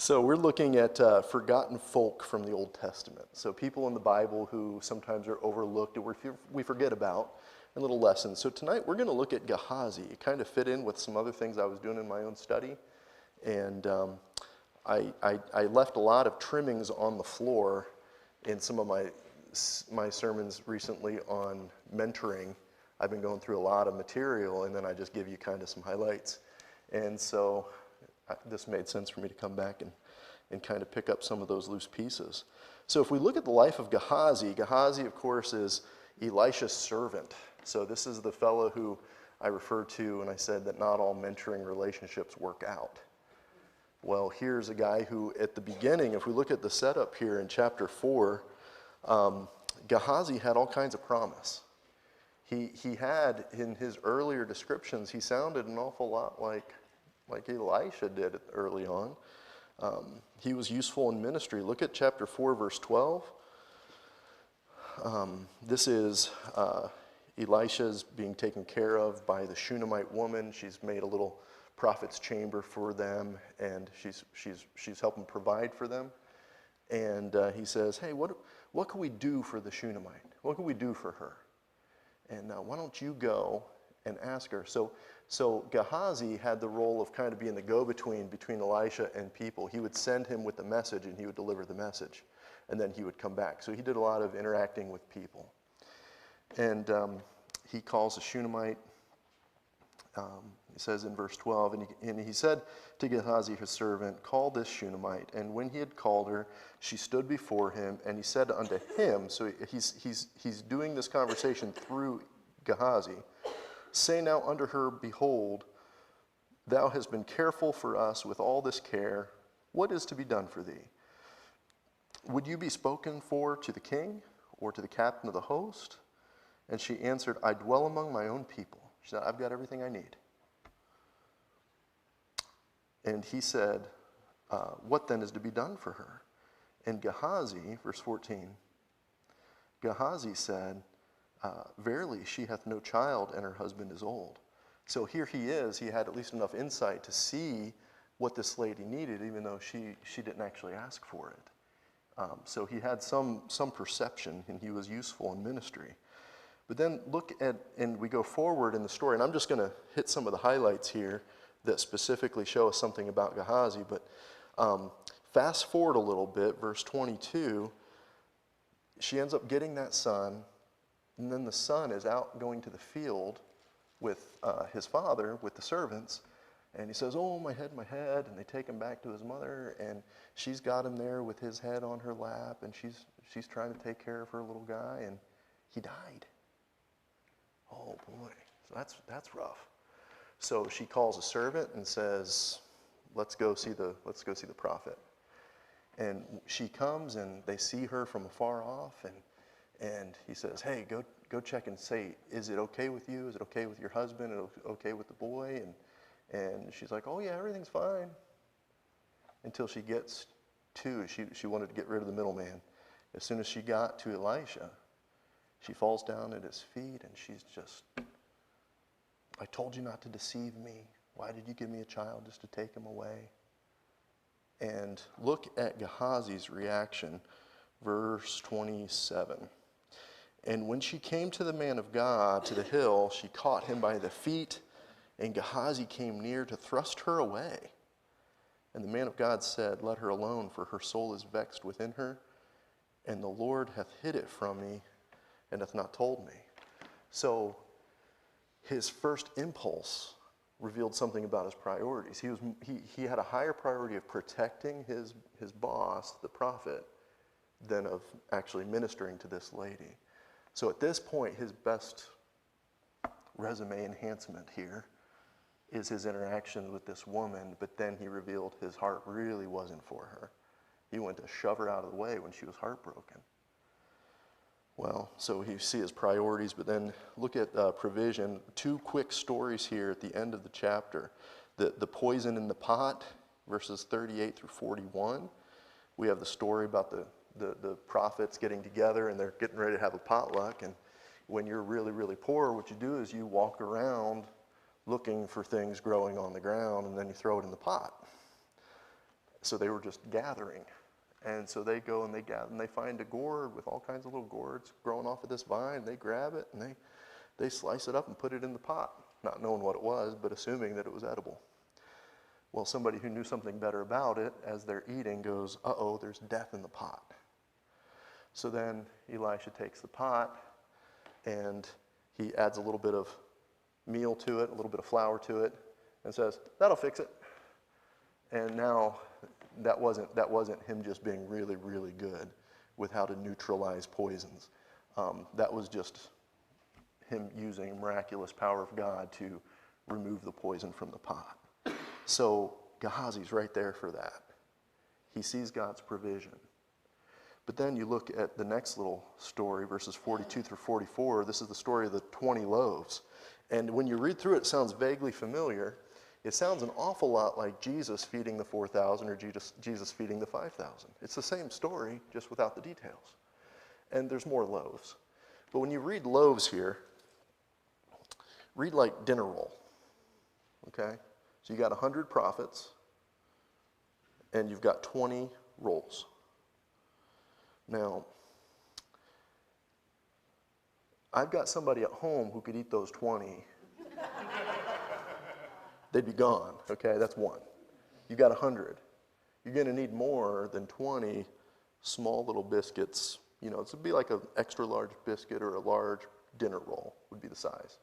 So we're looking at forgotten folk from the Old Testament. So people in the Bible who sometimes are overlooked or we forget about, and little lessons. So tonight we're going to look at Gehazi. It kind of fit in with some other things I was doing in my own study. And I left a lot of trimmings on the floor in some of my sermons recently on mentoring. I've been going through a lot of material, and then I just give you kind of some highlights. And so this made sense for me to come back and kind of pick up some of those loose pieces. So if we look at the life of Gehazi, Gehazi, of course, is Elisha's servant. So this is the fellow who I referred to when I said that not all mentoring relationships work out. Well, here's a guy who, at the beginning, if we look at the setup here in chapter 4, Gehazi had all kinds of promise. He had, in his earlier descriptions, he sounded an awful lot like Elisha did early on. He was useful in ministry. Look at chapter 4, verse 12. This is Elisha's being taken care of by the Shunammite woman. She's made a little prophet's chamber for them, and she's helping provide for them. And he says, hey, what can we do for the Shunammite? What can we do for her? And why don't you go and ask her? So Gehazi had the role of kind of being the go-between between Elisha and people. He would send him with the message, and he would deliver the message, and then he would come back. So he did a lot of interacting with people. And he calls the Shunammite. He says in verse 12, and he said to Gehazi, his servant, call this Shunammite. And when he had called her, she stood before him, and he said unto him, so he's doing this conversation through Gehazi, say now unto her, behold, thou hast been careful for us with all this care. What is to be done for thee? Would you be spoken for to the king or to the captain of the host? And she answered, I dwell among my own people. She said, I've got everything I need. And he said, what then is to be done for her? And Gehazi, verse 14, Gehazi said, verily she hath no child, and her husband is old. So here he is. He had at least enough insight to see what this lady needed, even though she didn't actually ask for it. So he had some perception, and he was useful in ministry. But then look at, and we go forward in the story, and I'm just going to hit some of the highlights here that specifically show us something about Gehazi. But fast forward a little bit, verse 22, she ends up getting that son, and then the son is out going to the field with his father, with the servants, and he says, oh, my head, and they take him back to his mother, and she's got him there with his head on her lap, and she's trying to take care of her little guy, and he died. Oh boy, so that's rough. So she calls a servant and says, let's go see the prophet. And she comes, and they see her from afar off, and he says, hey, go check and say, is it okay with you? Is it okay with your husband? Is it okay with the boy? And she's like, oh yeah, everything's fine. Until she gets to, she wanted to get rid of the middleman. As soon as she got to Elisha, she falls down at his feet, and she's just, I told you not to deceive me. Why did you give me a child just to take him away? And look at Gehazi's reaction, verse 27. And when she came to the man of God, to the hill, she caught him by the feet, and Gehazi came near to thrust her away. And the man of God said, let her alone, for her soul is vexed within her, and the Lord hath hid it from me, and hath not told me. So his first impulse revealed something about his priorities. He had a higher priority of protecting his boss, the prophet, than of actually ministering to this lady. So at this point, his best resume enhancement here is his interaction with this woman, but then he revealed his heart really wasn't for her. He went to shove her out of the way when she was heartbroken. Well, so you see his priorities, but then look at provision. Two quick stories here at the end of the chapter. The poison in the pot, verses 38 through 41. We have the story about the prophets getting together, and they're getting ready to have a potluck. And when you're really, really poor, what you do is you walk around looking for things growing on the ground, and then you throw it in the pot. So they were just gathering. And so they go and they gather and they find a gourd with all kinds of little gourds growing off of this vine. They grab it and they slice it up and put it in the pot, not knowing what it was, but assuming that it was edible. Well, somebody who knew something better about it, as they're eating, goes, uh-oh, there's death in the pot. So then Elisha takes the pot and he adds a little bit of meal to it, a little bit of flour to it, and says, that'll fix it. And now that wasn't him just being really, really good with how to neutralize poisons. That was just him using miraculous power of God to remove the poison from the pot. So Gehazi's right there for that. He sees God's provision. But then you look at the next little story, verses 42 through 44. This is the story of the 20 loaves. And when you read through it, it sounds vaguely familiar. It sounds an awful lot like Jesus feeding the 4,000 or Jesus feeding the 5,000. It's the same story, just without the details. And there's more loaves. But when you read loaves here, read like dinner roll. Okay? So you got 100 prophets, and you've got 20 rolls. Now, I've got somebody at home who could eat those 20. They'd be gone, okay? That's one. You got 100. You're going to need more than 20 small little biscuits. You know, it would be like an extra large biscuit or a large dinner roll would be the size.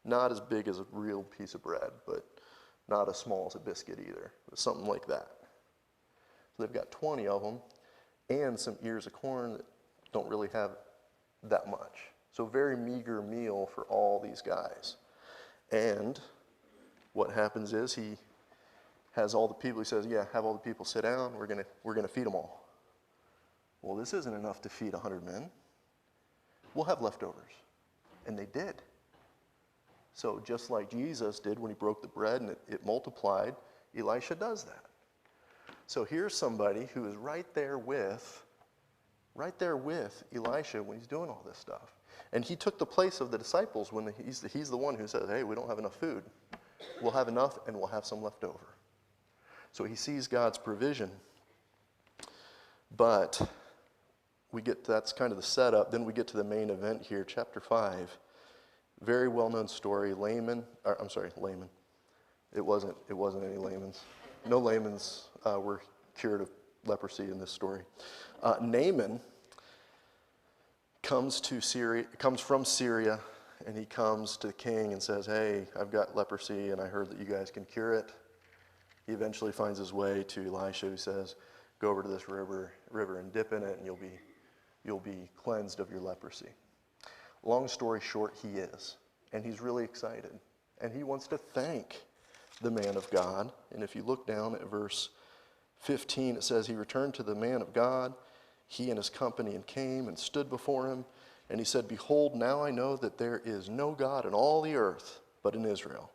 Not as big as a real piece of bread, but not as small as a biscuit either. But something like that. So they've got 20 of them and some ears of corn that don't really have that much. So very meager meal for all these guys. And what happens is he has all the people, he says, yeah, have all the people sit down, we're gonna feed them all. Well, this isn't enough to feed 100 men. We'll have leftovers. And they did. So just like Jesus did when he broke the bread and it multiplied, Elisha does that. So here's somebody who is right there with Elisha when he's doing all this stuff. And he took the place of the disciples when he's the one who says, hey, we don't have enough food. We'll have enough and we'll have some left over. So he sees God's provision. But that's kind of the setup. Then we get to the main event here, chapter 5. Very well-known story. Laman. It wasn't any Lamans. No Lamans were cured of leprosy in this story. Naaman comes from Syria, and he comes to the king and says, hey, I've got leprosy, and I heard that you guys can cure it. He eventually finds his way to Elisha, who says, go over to this river and dip in it, and you'll be cleansed of your leprosy. Long story short, he is. And he's really excited. And he wants to thank the man of God. And if you look down at verse 15, it says, he returned to the man of God, he and his company, and came and stood before him. And he said, behold, now I know that there is no God in all the earth but in Israel.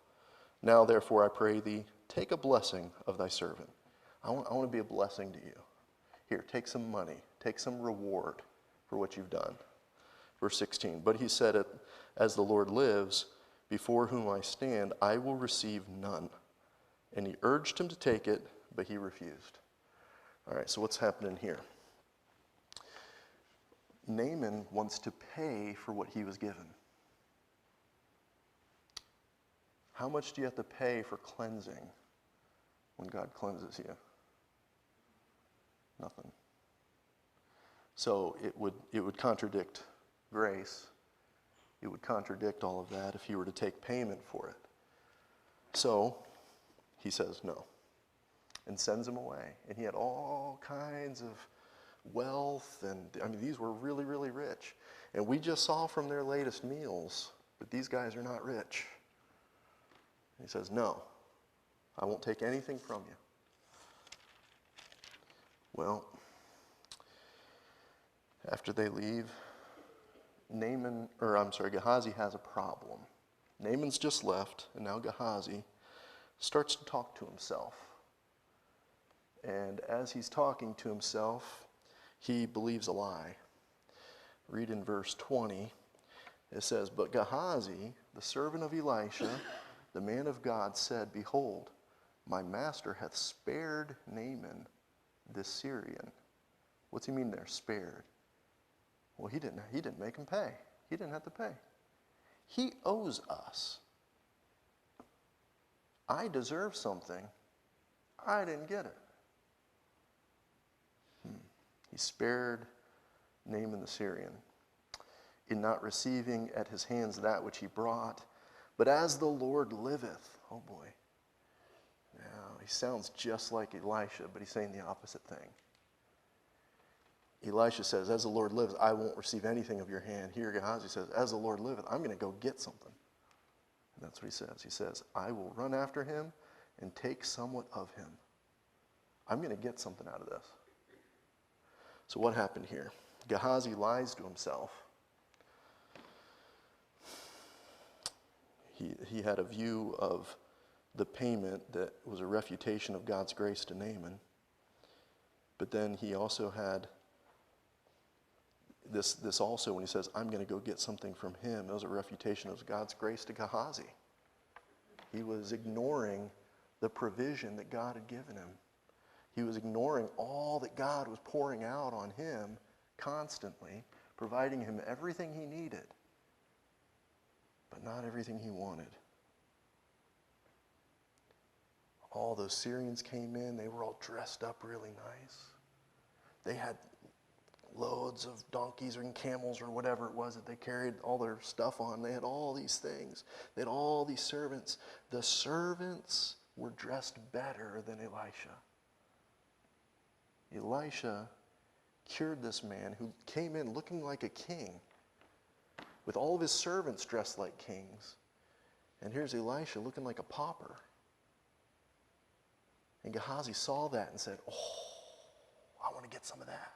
Now, therefore, I pray thee, take a blessing of thy servant. I want to be a blessing to you. Here, take some money. Take some reward for what you've done. Verse 16, but he said, as the Lord lives, before whom I stand, I will receive none. And he urged him to take it, but he refused. All right, so what's happening here? Naaman wants to pay for what he was given. How much do you have to pay for cleansing when God cleanses you? Nothing. So it would contradict grace. It would contradict all of that if he were to take payment for it. So he says no and sends him away. And he had all kinds of wealth, and these were really, really rich. And we just saw from their latest meals that these guys are not rich. And he says, no, I won't take anything from you. Well, after they leave, Gehazi has a problem. Naaman's just left, and now Gehazi starts to talk to himself. And as he's talking to himself, he believes a lie. Read in verse 20. It says, but Gehazi, the servant of Elisha, the man of God, said, behold, my master hath spared Naaman this Syrian. What's he mean there, spared? Well, he didn't make him pay. He didn't have to pay. He owes us. I deserve something. I didn't get it. He spared Naaman the Syrian in not receiving at his hands that which he brought. But as the Lord liveth, oh boy. Now, he sounds just like Elisha, but he's saying the opposite thing. Elisha says, as the Lord lives, I won't receive anything of your hand. Here, Gehazi says, as the Lord liveth, I'm going to go get something. And that's what he says. He says, I will run after him and take somewhat of him. I'm going to get something out of this. So what happened here? Gehazi lies to himself. He had a view of the payment that was a refutation of God's grace to Naaman. But then he also had this also when he says, I'm going to go get something from him. It was a refutation of God's grace to Gehazi. He was ignoring the provision that God had given him. He was ignoring all that God was pouring out on him constantly, providing him everything he needed, but not everything he wanted. All those Syrians came in. They were all dressed up really nice. They had loads of donkeys or camels or whatever it was that they carried all their stuff on. They had all these things. They had all these servants. The servants were dressed better than Elisha. Elisha cured this man who came in looking like a king with all of his servants dressed like kings. And here's Elisha looking like a pauper. And Gehazi saw that and said, oh, I want to get some of that.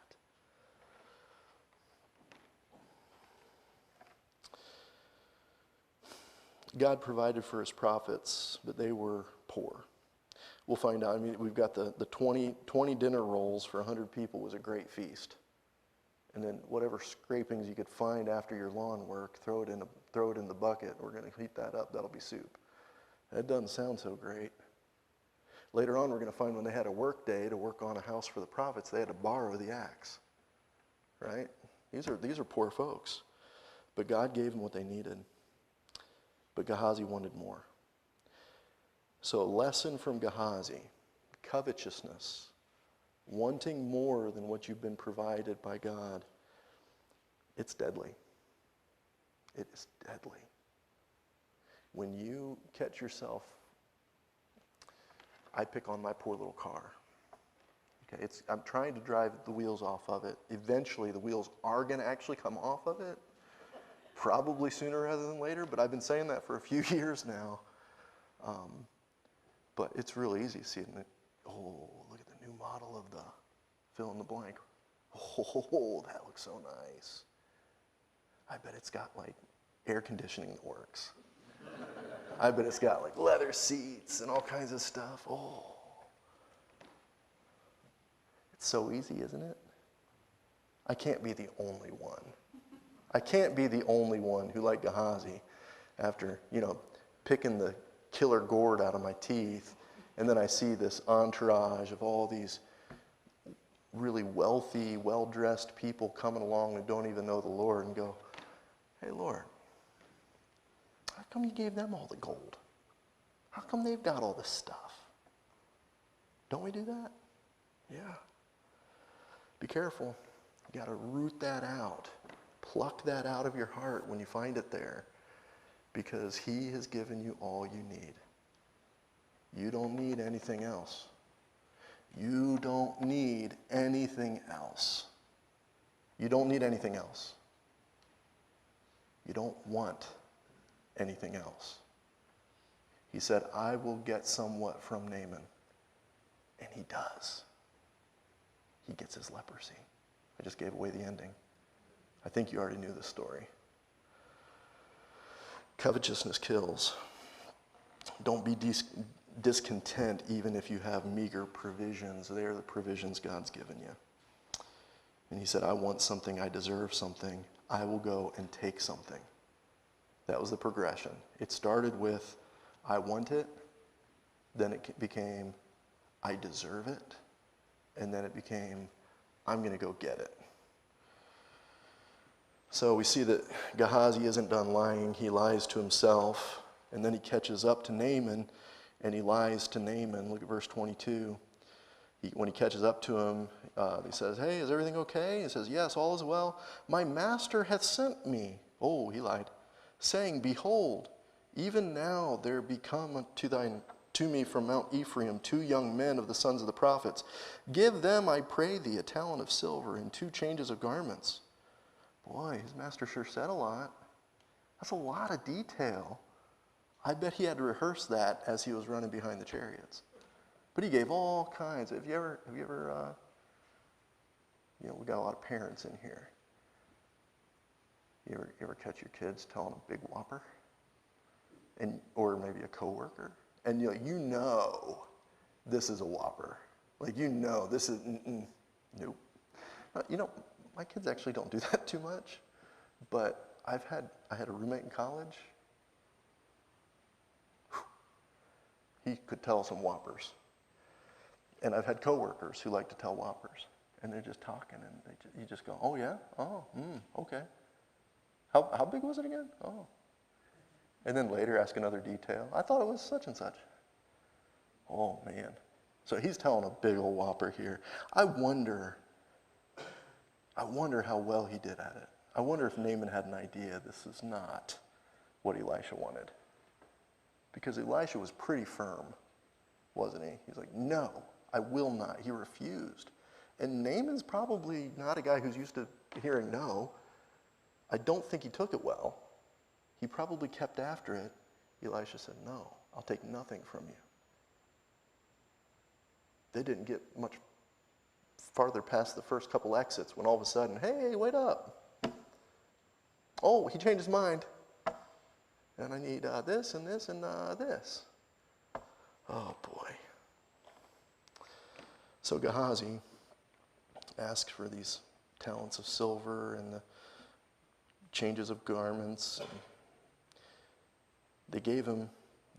God provided for his prophets, but they were poor. We'll find out. I mean, we've got the 20 dinner rolls for 100 people was a great feast. And then whatever scrapings you could find after your lawn work, throw it in the bucket. We're going to heat that up. That'll be soup. That doesn't sound so great. Later on, we're going to find when they had a work day to work on a house for the prophets, they had to borrow the axe. Right? These are poor folks. But God gave them what they needed. But Gehazi wanted more. So a lesson from Gehazi, covetousness, wanting more than what you've been provided by God, it's deadly. It is deadly. When you catch yourself, I pick on my poor little car. Okay, I'm trying to drive the wheels off of it. Eventually the wheels are going to actually come off of it. Probably sooner rather than later, but I've been saying that for a few years now. But it's real easy seeing it. Oh, look at the new model of the fill in the blank. Oh, that looks so nice. I bet it's got like air conditioning that works. I bet it's got like leather seats and all kinds of stuff. Oh. It's so easy, isn't it? I can't be the only one. I can't be the only one who, like Gehazi, after, picking the killer gourd out of my teeth, and then I see this entourage of all these really wealthy, well-dressed people coming along who don't even know the Lord and go, hey, Lord, how come you gave them all the gold? How come they've got all this stuff? Don't we do that? Yeah. Be careful. You got to root that out. Pluck that out of your heart when you find it there, because he has given you all you need. You don't need anything else. You don't need anything else. You don't need anything else. You don't want anything else. He said, I will get somewhat from Naaman. And he does. He gets his leprosy. I just gave away the ending. I think you already knew the story. Covetousness kills. Don't be discontent even if you have meager provisions. They are the provisions God's given you. And he said, I want something, I deserve something. I will go and take something. That was the progression. It started with, I want it. Then it became, I deserve it. and then it became, I'm going to go get it. So we see that Gehazi isn't done lying. He lies to himself, and then he catches up to Naaman, and he lies to Naaman. Look at verse 22. When he catches up to him, he says, hey, is everything okay? He says, yes, all is well. My master hath sent me. Oh, he lied. Saying, behold, even now there be come to me from Mount Ephraim 2 young men of the sons of the prophets. Give them, I pray thee, a talent of silver and 2 changes of garments. Boy, his master sure said a lot. That's a lot of detail. I bet he had to rehearse that as he was running behind the chariots. But he gave all kinds. Have you ever, we got a lot of parents in here. You ever catch your kids telling a big whopper? Or maybe a coworker? And you know this is a whopper. Like, this is, nope. My kids actually don't do that too much. But I had a roommate in college. He could tell some whoppers. And I've had coworkers who like to tell whoppers, and they're just talking, and you just go, oh yeah, oh, okay. How big was it again? Oh. And then later ask another detail. I thought it was such and such. Oh man. So he's telling a big old whopper here. I wonder how well he did at it. I wonder if Naaman had an idea this is not what Elisha wanted. Because Elisha was pretty firm, wasn't he? He's like, no, I will not. He refused. And Naaman's probably not a guy who's used to hearing no. I don't think he took it well. He probably kept after it. Elisha said, no, I'll take nothing from you. They didn't get much farther past the first couple exits when all of a sudden, hey, wait up. Oh, he changed his mind. And I need this and this and this. Oh, boy. So Gehazi asked for these talents of silver and the changes of garments. And they gave him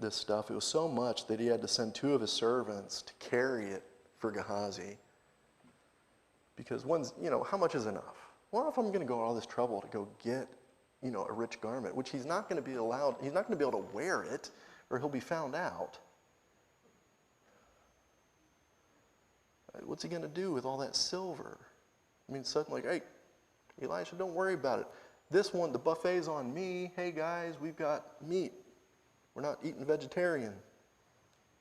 this stuff. It was so much that he had to send 2 of his servants to carry it for Gehazi. Because how much is enough? Well, if I'm going to go all this trouble to go get a rich garment, which he's not going to be able to wear it, or he'll be found out. What's he going to do with all that silver? I mean, suddenly, hey, Elisha, don't worry about it. This one, the buffet's on me. Hey, guys, we've got meat. We're not eating vegetarian.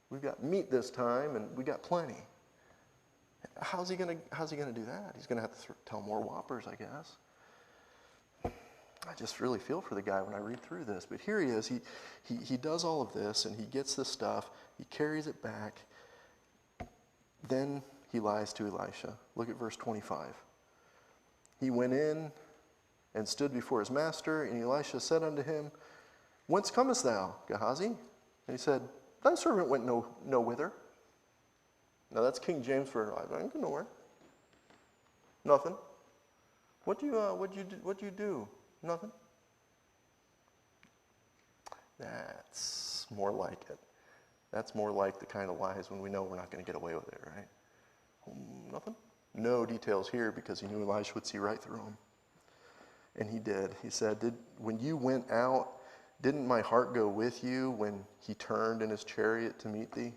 We've got meat this time, and we got plenty. How's he going to do that? He's going to have to tell more whoppers, I guess. I just really feel for the guy when I read through this. But here he is. He does all of this, and he gets this stuff. He carries it back. Then he lies to Elisha. Look at verse 25. He went in and stood before his master, and Elisha said unto him, Whence comest thou, Gehazi? And he said, Thy servant went no whither. Now that's King James for I didn't go nowhere. Nothing. What do you do? Nothing. That's more like it. That's more like the kind of lies when we know we're not going to get away with it, right? Nothing. No details here because he knew Elisha would see right through him. And he did. He said, when you went out, didn't my heart go with you when he turned in his chariot to meet thee?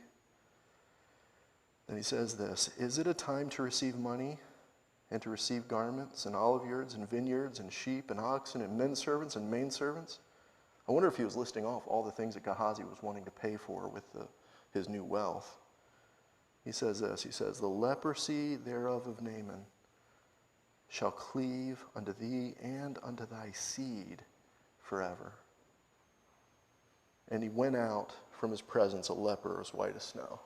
Then he says this, Is it a time to receive money and to receive garments and oliveyards and vineyards and sheep and oxen and men servants and maid servants? I wonder if he was listing off all the things that Gehazi was wanting to pay for with his new wealth. He says this, he says, The leprosy thereof of Naaman shall cleave unto thee and unto thy seed forever. And he went out from his presence a leper as white as snow.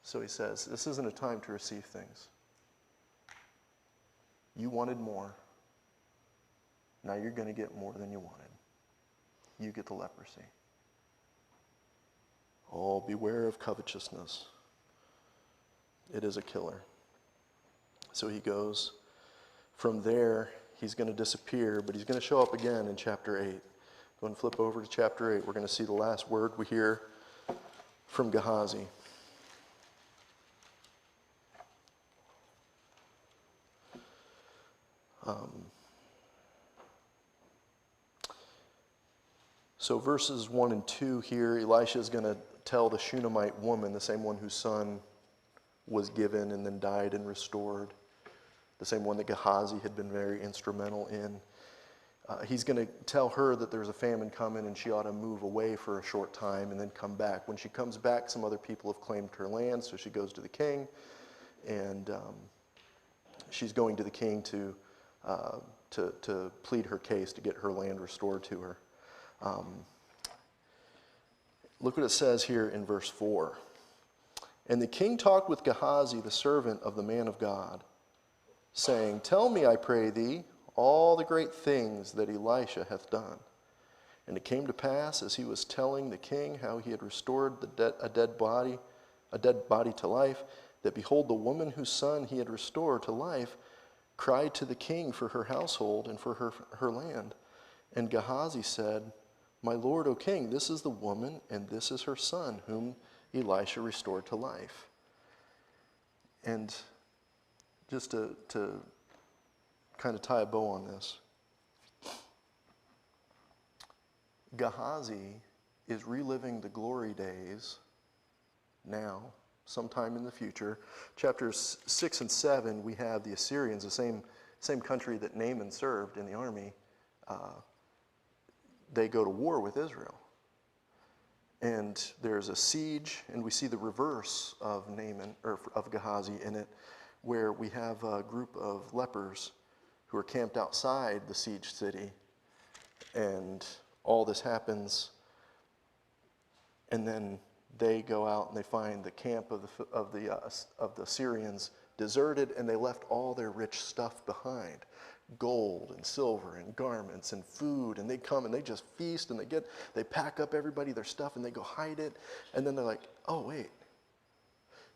So he says, this isn't a time to receive things. You wanted more. Now you're going to get more than you wanted. You get the leprosy. Oh, beware of covetousness. It is a killer. So he goes. From there, he's going to disappear, but he's going to show up again in chapter 8. Go and flip over to chapter 8. We're going to see the last word we hear from Gehazi. So verses 1 and 2 here, Elisha is going to tell the Shunammite woman, the same one whose son was given and then died and restored, the same one that Gehazi had been very instrumental in. He's going to tell her that there's a famine coming and she ought to move away for a short time and then come back. When she comes back, some other people have claimed her land, so she goes to the king, and she's going to the king to plead her case to get her land restored to her. Look what it says here in verse 4. And the king talked with Gehazi, the servant of the man of God, saying, Tell me, I pray thee, all the great things that Elisha hath done. And it came to pass, as he was telling the king how he had restored a dead body to life, that behold, the woman whose son he had restored to life cried to the king for her household and for her land. And Gehazi said, My lord, O king, this is the woman, and this is her son, whom Elisha restored to life. And just to kind of tie a bow on this, Gehazi is reliving the glory days now, sometime in the future. Chapters 6 and 7, we have the Assyrians, the same country that Naaman served in the army. They go to war with Israel. And there's a siege, and we see the reverse of Naaman, or of Gehazi in it, where we have a group of lepers who are camped outside the siege city, and all this happens, and then they go out and they find the camp of the Assyrians deserted, and they left all their rich stuff behind. Gold and silver and garments and food, and they come and they just feast, and they pack up everybody their stuff and they go hide it, and then they're like, oh wait,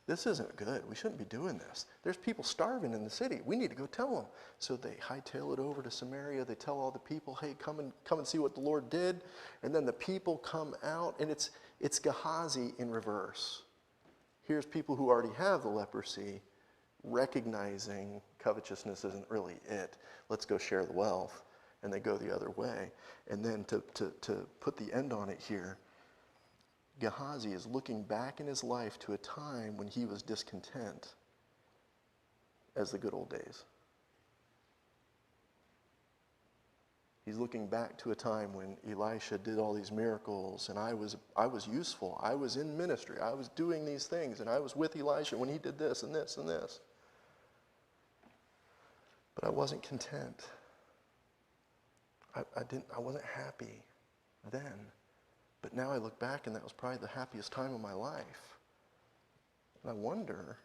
this isn't good, we shouldn't be doing this, there's people starving in the city, we need to go tell them. So they hightail it over to Samaria, they tell all the people, hey, come and see what the Lord did. And then the people come out, and it's Gehazi in reverse. Here's people who already have the leprosy recognizing covetousness isn't really it. Let's go share the wealth. And they go the other way. And then to put the end on it here, Gehazi is looking back in his life to a time when he was discontent as the good old days. He's looking back to a time when Elisha did all these miracles, and I was useful. I was in ministry. I was doing these things, and I was with Elisha when he did this and this and this. But I wasn't content. I wasn't happy then. But now I look back, and that was probably the happiest time of my life. And I wonder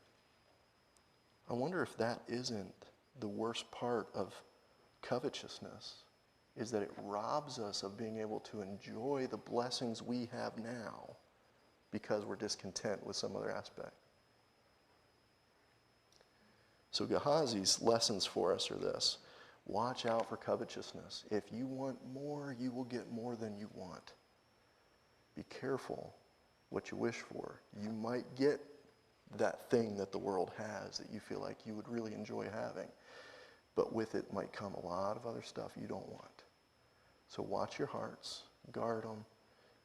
if that isn't the worst part of covetousness, is that it robs us of being able to enjoy the blessings we have now because we're discontent with some other aspect. So Gehazi's lessons for us are this. Watch out for covetousness. If you want more, you will get more than you want. Be careful what you wish for. You might get that thing that the world has that you feel like you would really enjoy having. But with it might come a lot of other stuff you don't want. So watch your hearts, guard them,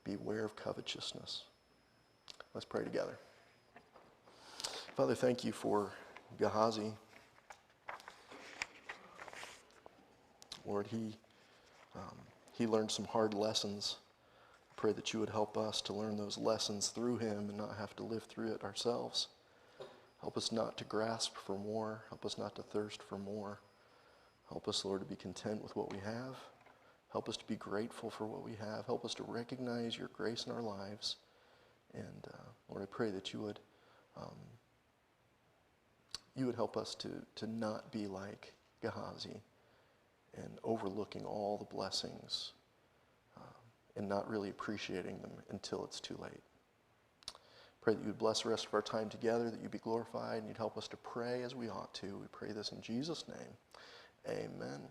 beware of covetousness. Let's pray together. Father, thank you for Gehazi. Lord, he learned some hard lessons. I pray that you would help us to learn those lessons through him and not have to live through it ourselves. Help us not to grasp for more. Help us not to thirst for more. Help us, Lord, to be content with what we have. Help us to be grateful for what we have. Help us to recognize your grace in our lives. And Lord, I pray that you would help us to not be like Gehazi and overlooking all the blessings and not really appreciating them until it's too late. Pray that you would bless the rest of our time together, that you'd be glorified, and you'd help us to pray as we ought to. We pray this in Jesus' name. Amen.